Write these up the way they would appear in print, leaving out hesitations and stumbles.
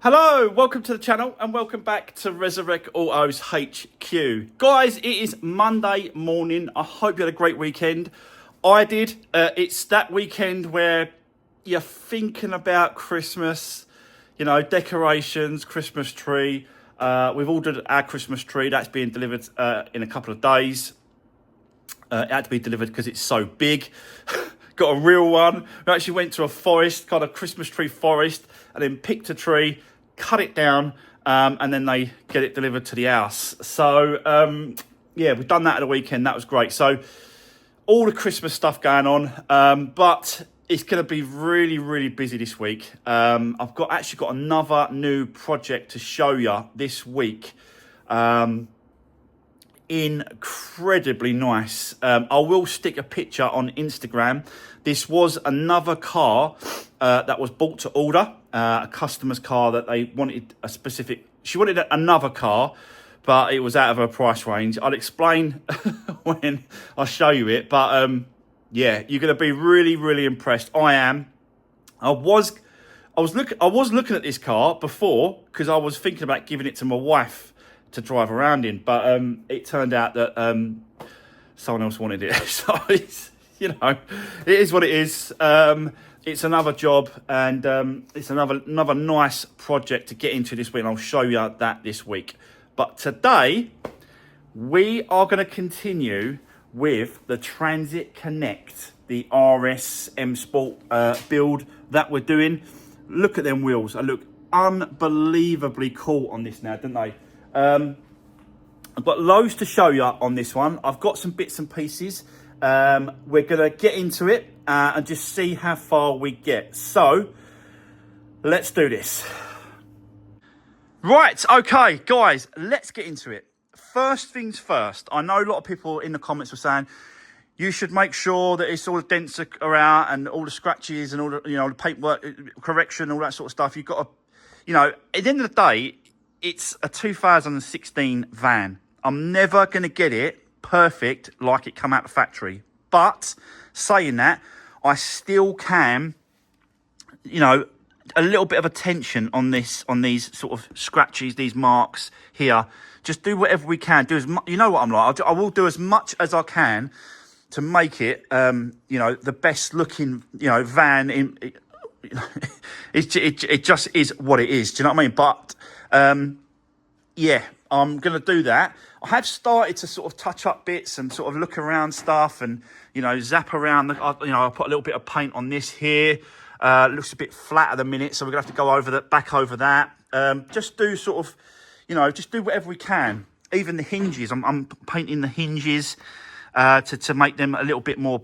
Hello, welcome to the channel and welcome back to Resurwreck Autos HQ. Guys, it is Monday morning. I hope you had a great weekend. I did. It's that weekend where you're thinking about Christmas, you know, decorations, Christmas tree. We've ordered our Christmas tree. That's being delivered in a couple of days. It had to be delivered because it's so big. Got a real one. We actually went to a forest, kind of Christmas tree forest, and then picked a tree, cut it down, and then they get it delivered to the house. So, yeah, we've done that at the weekend. That was great. So, all the Christmas stuff going on, but it's going to be really, really busy this week. I've actually got another new project to show you this week. Incredibly nice. I will stick a picture on Instagram. This was another car that was bought to order, a customer's car that they wanted a specific. She wanted another car, but it was out of her price range. I'll explain when I show you it. But yeah, you're going to be really, really impressed. I am. I was looking at this car before because I was thinking about giving it to my wife to drive around in, but it turned out that someone else wanted it. So it's, you know, it is what it is. It's another job, and it's another nice project to get into this week, and I'll show you that this week. But today we are going to continue with the Transit Connect, the RS MSport build that we're doing. Look at them wheels. They look unbelievably cool on this now, don't they? I've got loads to show you on this one. I've got some bits and pieces. We're going to get into it and just see how far we get. So, let's do this. Right, okay, guys, let's get into it. First things first, I know a lot of people in the comments were saying, you should make sure that it's all the dents are out and all the scratches and all the, you know, the paintwork correction, all that sort of stuff. You've got to, you know, at the end of the day, it's a 2016 van. I'm never going to get it perfect like it come out the factory. But saying that, I still can, you know, a little bit of attention on these sort of scratches, these marks here. Just do whatever we can. Do as much, you know what I'm like. I will do as much as I can to make it, you know, the best looking, you know, van. It just is what it is. Do you know what I mean? But yeah, I'm going to do that. I have started to sort of touch up bits and sort of look around stuff and, you know, zap around. You know, I put a little bit of paint on this here. Looks a bit flat at the minute, so we're going to have to go over that, back over that. Just do sort of, you know, just do whatever we can. Even the hinges, I'm painting the hinges to make them a little bit more,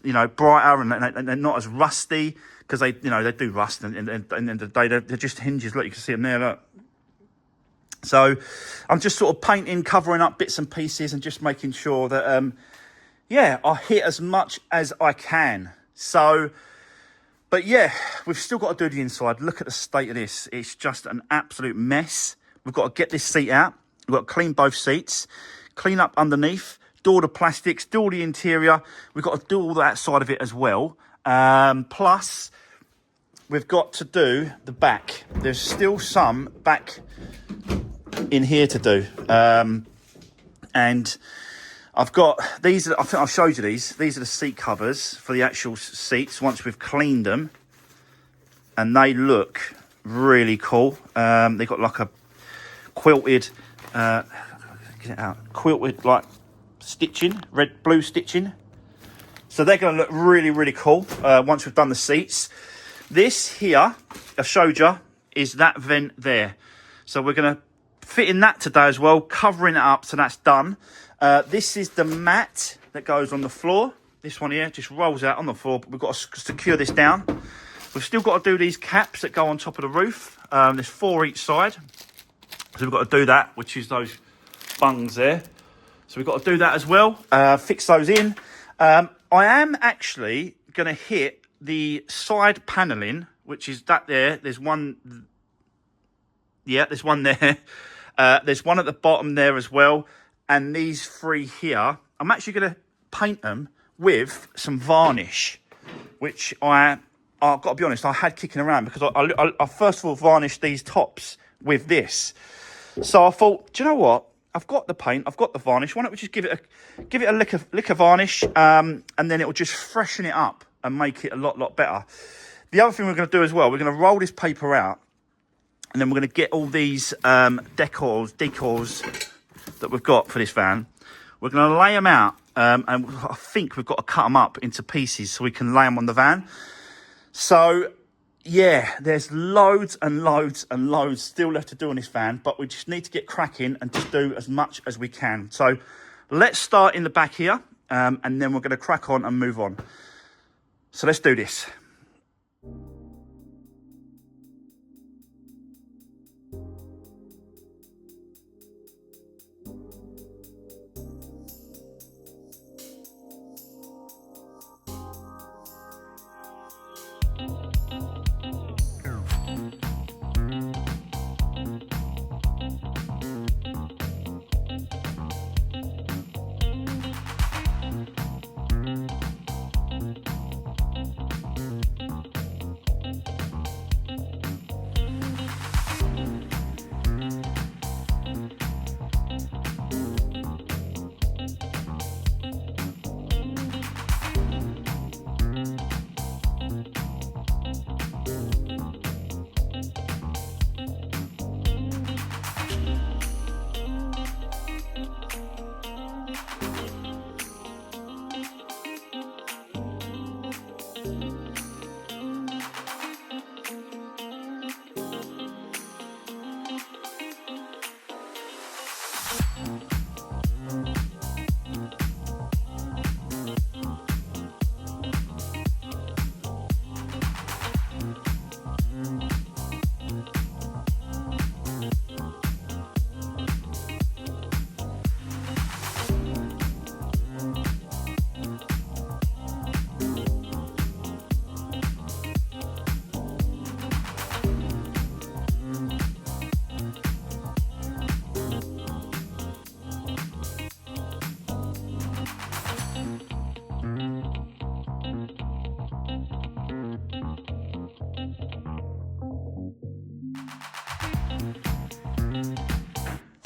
you know, brighter and they're not as rusty because they, you know, they do rust and at the end of the day, they're just hinges. Look, you can see them there, look. So I'm just sort of painting, covering up bits and pieces and just making sure that, yeah, I hit as much as I can. So, but yeah, we've still got to do the inside. Look at the state of this. It's just an absolute mess. We've got to get this seat out. We've got to clean both seats, clean up underneath, do all the plastics, do all the interior. We've got to do all that side of it as well. Plus, we've got to do the back. There's still some back in here to do, and I've got these. I think I showed you these. These are the seat covers for the actual seats once we've cleaned them, and they look really cool. They got like a quilted, get it out, quilted like stitching, blue stitching. So they're going to look really, really cool once we've done the seats. This here, I showed you, is that vent there. So we're going to fit in that today as well, covering it up, so that's done. This is the mat that goes on the floor. This one here just rolls out on the floor, but we've got to secure this down. We've still got to do these caps that go on top of the roof. There's 4 each side. So we've got to do that, which is those bungs there. So we've got to do that as well, fix those in. I am actually going to hit the side panelling, which is that there. There's one, yeah, there's one there. There's one at the bottom there as well. And these 3 here, I'm actually going to paint them with some varnish, which I I've got to be honest, I had kicking around because I first of all varnished these tops with this. So I thought, do you know what? I've got the paint, I've got the varnish. Why don't we just give it a lick of varnish, and then it will just freshen it up and make it a lot better. The other thing we're going to do as well, we're going to roll this paper out, and then we're going to get all these decals that we've got for this van. We're going to lay them out, and I think we've got to cut them up into pieces so we can lay them on the van. So, yeah, there's loads and loads and loads still left to do on this van, but we just need to get cracking and just do as much as we can. So let's start in the back here, and then we're going to crack on and move on. So let's do this.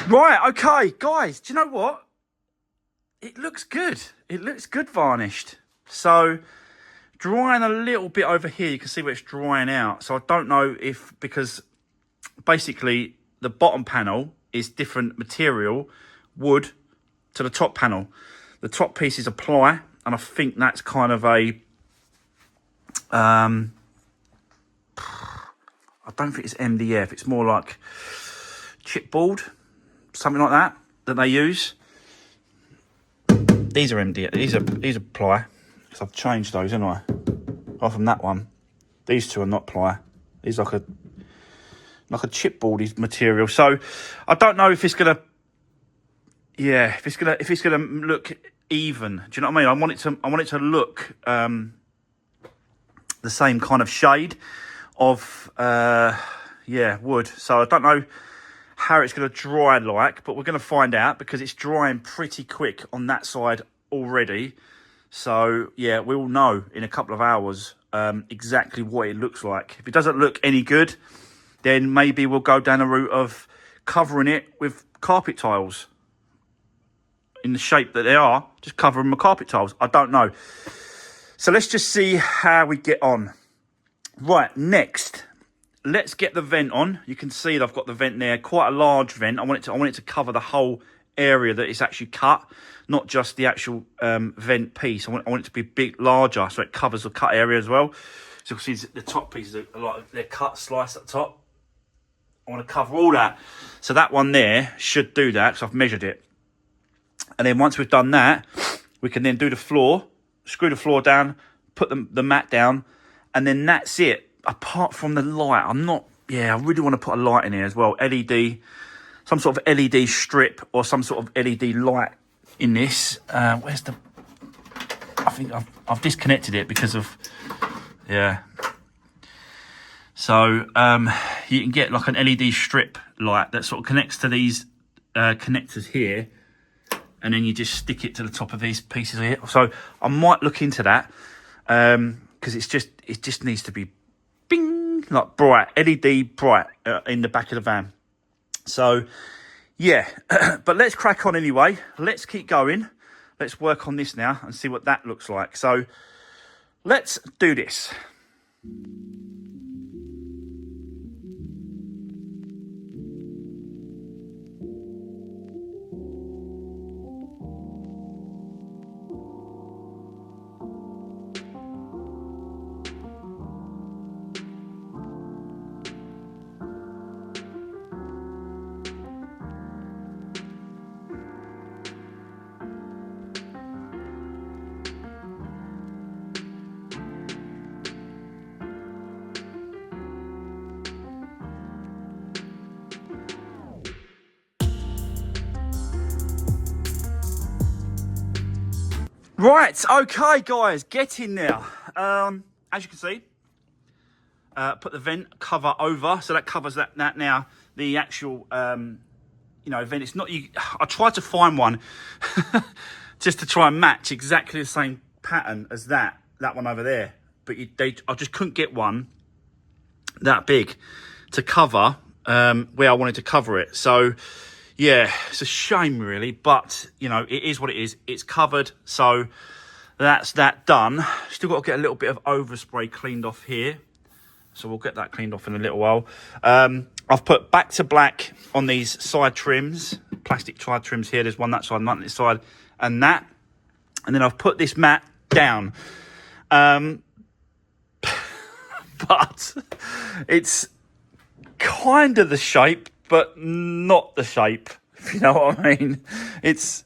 Right, okay, guys, do you know what? It looks good. It looks good varnished. So, drying a little bit over here, you can see where it's drying out. So I don't know if, because basically the bottom panel is different material, wood, to the top panel. The top piece is a ply, and I think that's kind of a, I don't think it's MDF. It's more like chipboard. Something like that they use. These are MDF. These are ply. Because I've changed those, haven't I? Apart from that one, these two are not ply. These are like a chipboardy material. So I don't know if it's gonna. Yeah, if it's gonna look even. Do you know what I mean? I want it to look the same kind of shade of wood. So I don't know how it's going to dry like, but we're going to find out because it's drying pretty quick on that side already. So yeah, we'll know in a couple of hours exactly what it looks like. If it doesn't look any good, then maybe we'll go down the route of covering it with carpet tiles in the shape that they are. Just cover them with carpet tiles. I don't know. So let's just see how we get on. Right, next, let's get the vent on. You can see that I've got the vent there, quite a large vent. I want it to cover the whole area that it's actually cut, not just the actual vent piece. I want it to be big, larger, so it covers the cut area as well. So you can see the top pieces are like they're cut, sliced at the top. I want to cover all that. So that one there should do that because I've measured it. And then once we've done that, we can then do the floor, screw the floor down, put the mat down, and then that's it. Apart from the light, I really want to put a light in here as well. LED, some sort of LED strip or some sort of LED light in this. Where's the... I think I've disconnected it because of... Yeah. So, you can get like an LED strip light that sort of connects to these connectors here. And then you just stick it to the top of these pieces here. So I might look into that. because it just needs to be bing, like bright, LED bright in the back of the van. So yeah, but let's crack on anyway. Let's keep going. Let's work on this now and see what that looks like. So let's do this. Right, okay, guys, get in now. As you can see, put the vent cover over, so that covers that now. The actual, you know, vent. It's not. I tried to find one just to try and match exactly the same pattern as that one over there, but I just couldn't get one that big to cover where I wanted to cover it. So yeah, it's a shame really, but you know, it is what it is. It's covered, so that's that done. Still got to get a little bit of overspray cleaned off here, so we'll get that cleaned off in a little while. I've put back to black on these side trims, plastic side trims here. There's one that side, one this side, and that. And then I've put this mat down. But it's kind of the shape, but not the shape, if you know what I mean. It's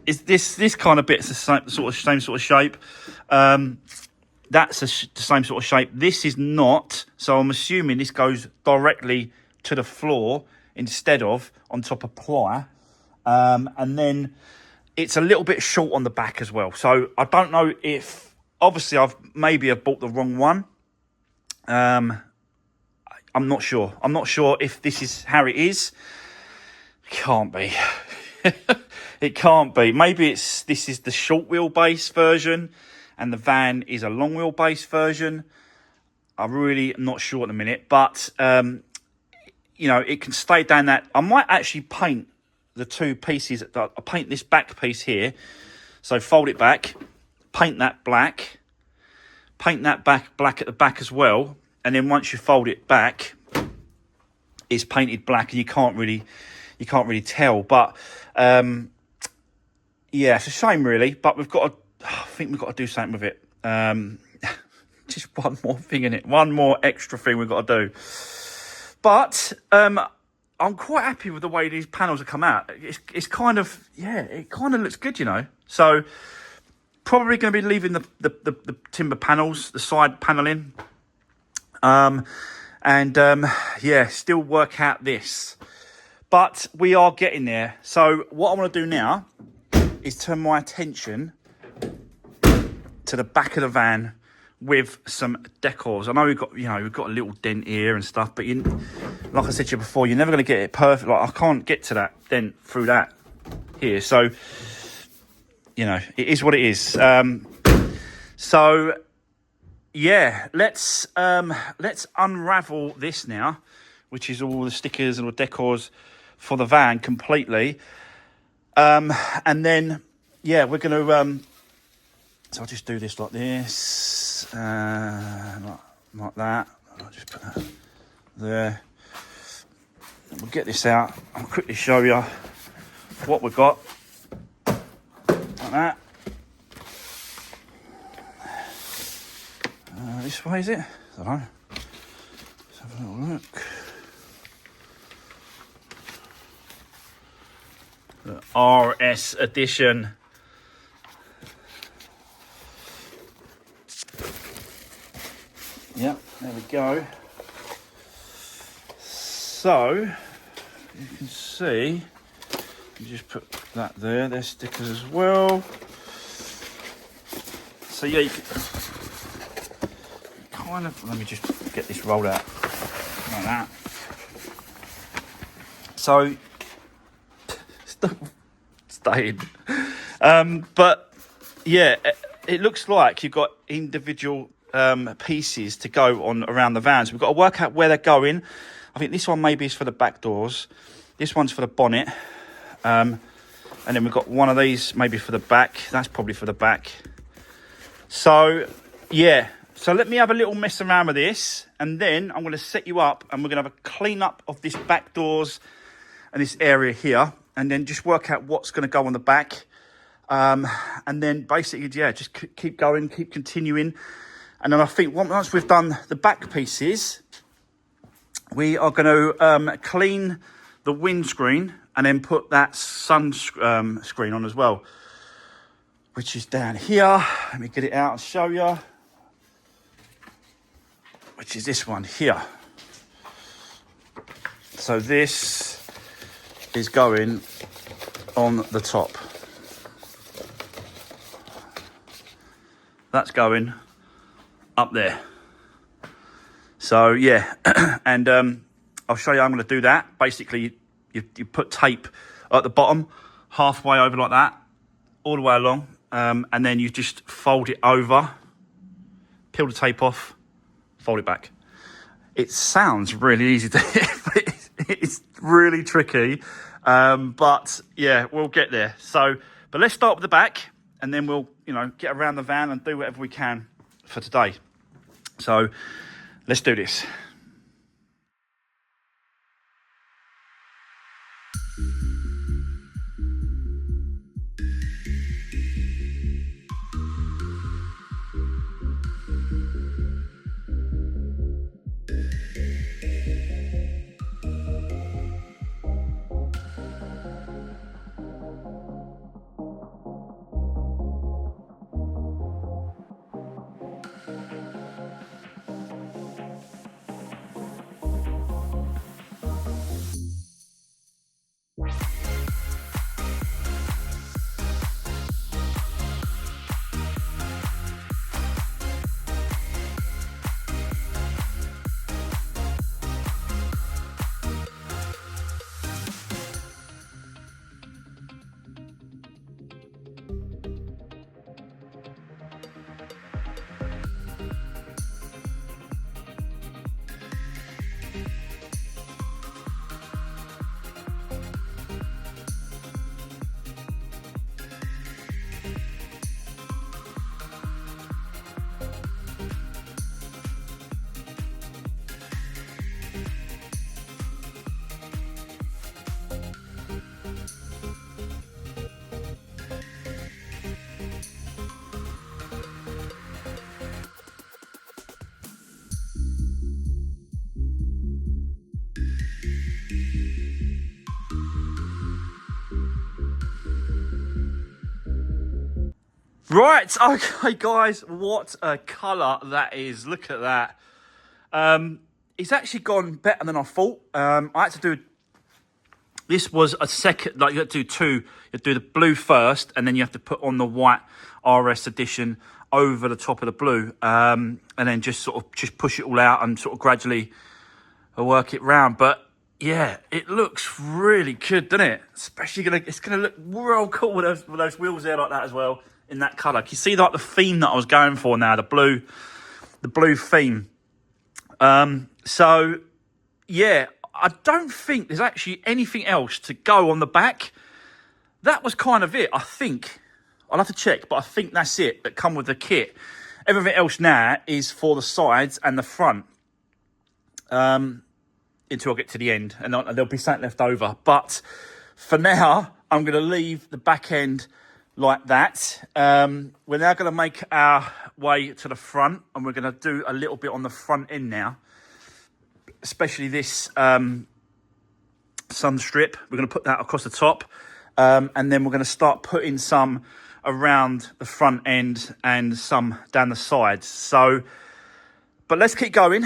this kind of bit's the same sort of shape. That's the same sort of shape. This is not, so I'm assuming this goes directly to the floor instead of on top of ply. And then it's a little bit short on the back as well. So I don't know if, obviously I've bought the wrong one. I'm not sure. I'm not sure if this is how it is. It can't be. It can't be. Maybe this is the short wheelbase version and the van is a long wheelbase version. I'm really not sure at the minute, but you know, it can stay down that. I might actually paint the two pieces. I'll paint this back piece here. So fold it back, paint that black, paint that black at the back as well. And then once you fold it back, it's painted black and you can't really tell. But yeah, it's a shame really, but I think we've got to do something with it. Just one more thing in it, one more extra thing we've got to do. But I'm quite happy with the way these panels have come out. It's kind of, yeah, it kind of looks good, you know. So probably going to be leaving the timber panels, the side paneling. Yeah, still work out this. But we are getting there. So what I want to do now is turn my attention to the back of the van with some decals. I know we've got a little dent here and stuff, but like I said to you before, you're never going to get it perfect. Like I can't get to that dent through that here. So, you know, it is what it is. So yeah, let's unravel this now, which is all the stickers and the decals for the van completely. And then, yeah, we're going to, so I'll just do this like this, like that. I'll just put that there. We'll get this out. I'll quickly show you what we've got. Like that. This way, is it? I don't know. Let's have a little look. The RS edition. Yep, there we go. So, you can see, you just put that there. There's stickers as well. So yeah, you can kind of, let me just get this rolled out like that. So, staying. But yeah, it looks like you've got individual pieces to go on around the van. So we've got to work out where they're going. I think this one maybe is for the back doors. This one's for the bonnet. And then we've got one of these maybe for the back. That's probably for the back. So, yeah. So let me have a little mess around with this. And then I'm going to set you up. And we're going to have a clean up of this back doors and this area here. And then just work out what's going to go on the back. And then basically, yeah, just keep going, keep continuing. And then I think once we've done the back pieces, we are going to clean the windscreen and then put that sun screen on as well, which is down here. Let me get it out and show you. Which is this one here. So this is going on the top. That's going up there. So yeah, and I'll show you how I'm going to do that. Basically, you put tape at the bottom, halfway over like that, all the way along, and then you just fold it over, peel the tape off, fold it back. It sounds really easy to hit, but it's really tricky. But yeah, we'll get there. So, but let's start with the back, and then we'll, get around the van and do whatever we can for today. So let's do this. Right, okay, guys, what a colour that is. Look at that. It's actually gone better than I thought. I had to do, this was a second, like you have to do two. You have to do the blue first, and then you have to put on the white RS edition over the top of the blue, and then just push it all out and sort of gradually work it round. But yeah, it looks really good, doesn't it? Especially it's gonna look real cool with those wheels there like that as well. In that colour, can you see like the theme that I was going for now? The blue theme. So yeah, I don't think there's actually anything else to go on the back. That was kind of it. I think I'll have to check, but I think that's it. That come with the kit. Everything else now is for the sides and the front. Until I get to the end, and there'll be something left over. But for now, I'm going to leave the back end like that. We're now going to make our way to the front, and we're going to do a little bit on the front end now, especially this sun strip. We're going to put that across the top, and then we're going to start putting some around the front end and some down the sides. So, but let's keep going.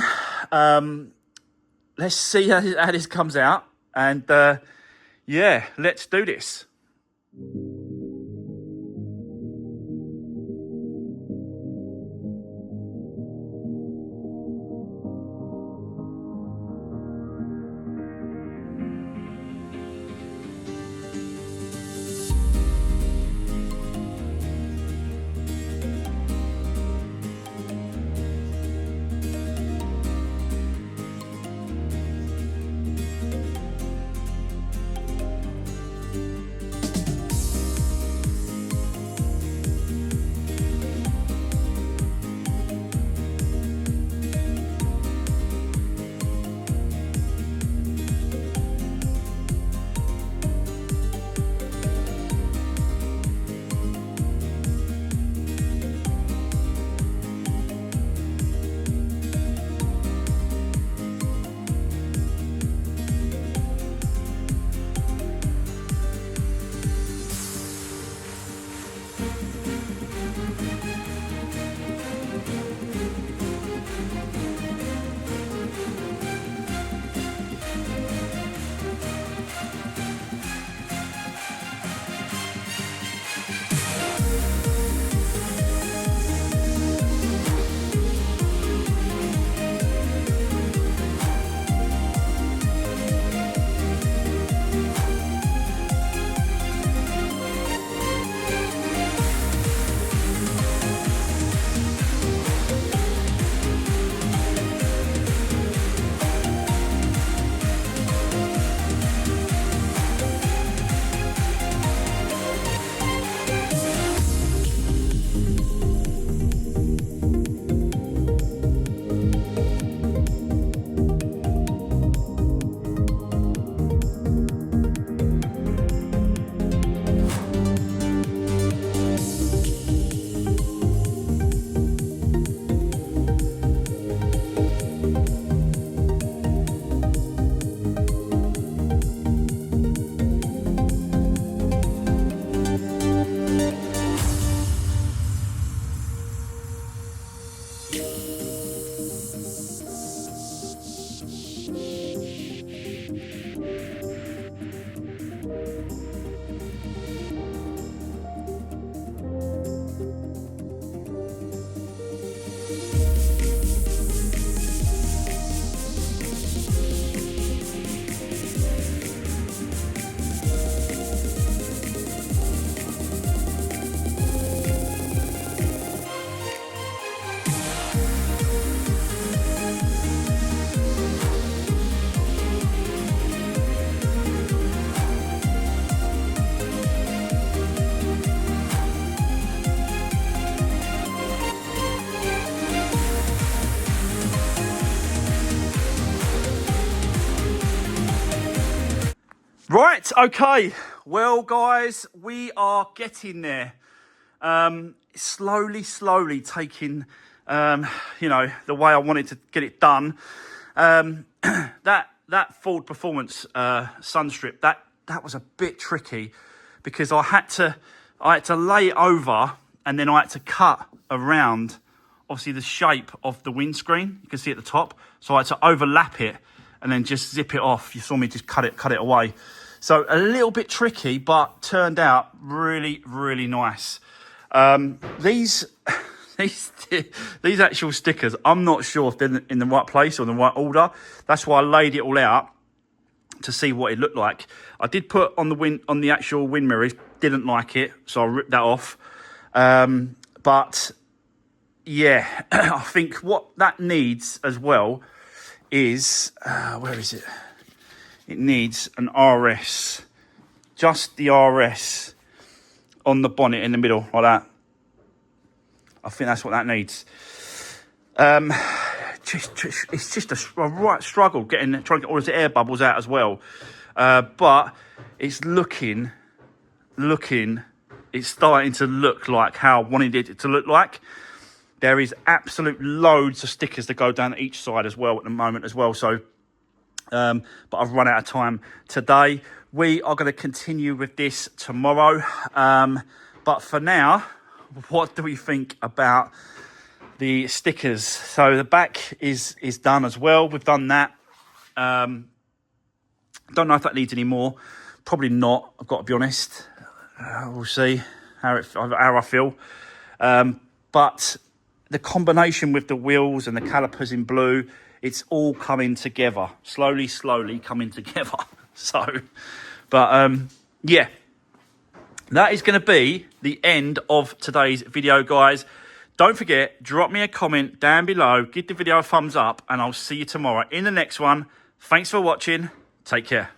Let's see how this comes out, and yeah, let's do this. Right, okay. Well, guys, we are getting there. Slowly taking, you know, the way I wanted to get it done. That Ford Performance Sunstrip, that was a bit tricky because I had to lay it over and then I had to cut around, obviously, the shape of the windscreen. You can see at the top. So I had to overlap it and then just zip it off. You saw me just cut it away. So a little bit tricky, but turned out really, really nice. These actual stickers, I'm not sure if they're in the right place or in the right order. That's why I laid it all out to see what it looked like. I did put on the actual wind mirrors, didn't like it, so I ripped that off. But yeah, I think what that needs as well is, where is it? It needs an RS, just the RS on the bonnet in the middle, like that. I think that's what that needs. It's just a right struggle trying to get all the air bubbles out as well. But it's looking, it's starting to look like how I wanted it to look like. There is absolute loads of stickers that go down each side as well at the moment as well. So, but I've run out of time today. We are going to continue with this tomorrow. But for now, what do we think about the stickers? So the back is done as well. We've done that. Don't know if that needs any more. Probably not, I've got to be honest. We'll see how I feel. But the combination with the wheels and the calipers in blue, it's all coming together. Slowly coming together. So, but yeah. That is going to be the end of today's video, guys. Don't forget, drop me a comment down below. Give the video a thumbs up, and I'll see you tomorrow in the next one. Thanks for watching. Take care.